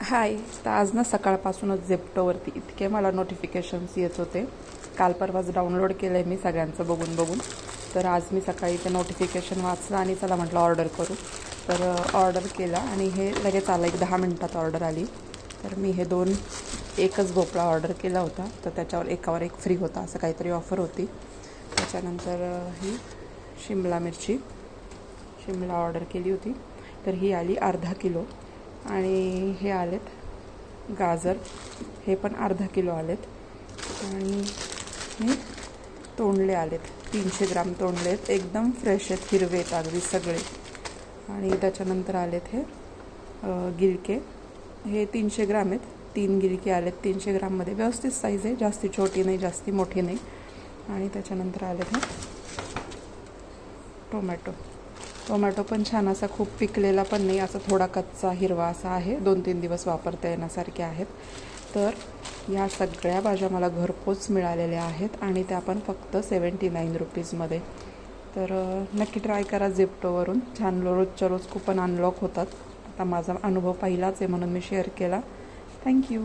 हाय. तर आज ना सकाळपासूनच झेप्टोवरती इतके मला नोटिफिकेशन्स येत होते. काल परवाच डाउनलोड केलं आहे मी सगळ्यांचं बघून बघून. तर आज मी सकाळी ते नोटिफिकेशन वाचलं आणि चला म्हटलं ऑर्डर करू. तर ऑर्डर केला आणि हे लगेच आलं, एक 10 मिनटात ऑर्डर आली. तर मी हे एकच भोपळा ऑर्डर केला होता. तर त्याच्यावर एकावर एक फ्री होता असं काहीतरी ऑफर होती. त्याच्यानंतर ही शिमला ऑर्डर केली होती. तर ही आली अर्धा किलो. आणि हे आलेत गाजर, हे पण अर्धा किलो आलेत. आणि हे तोंडले आलेत, 300 ग्राम तोंडले आहेत, एकदम फ्रेश आहेत, हिरवे आहेत अगदी सगळे. आणि त्याच्यानंतर आलेत हे गिलके, हे 300 ग्राम आहेत, 3 गिलके आलेत 300 ग्राममध्ये. व्यवस्थित साईज आहे, जास्ती छोटी नाही जास्ती मोठी नाही. आणि त्याच्यानंतर आलेत हे टोमॅटो पण छान असा, खूप पिकलेला पण नाही, असा थोडा कच्चा हिरवा असा आहे. 2-3 दिवस वापरता येण्यासारखे आहेत. तर या सगळ्या भाज्या मला घरपोच मिळालेल्या आहेत आणि त्या पण फक्त 79 रुपीजमध्ये. तर नक्की ट्राय करा झेप्टोवरून. छान रोजच्या रोज कुपन अनलॉक होतात. आता माझा अनुभव पहिलाच आहे म्हणून मी शेअर केला. थँक्यू.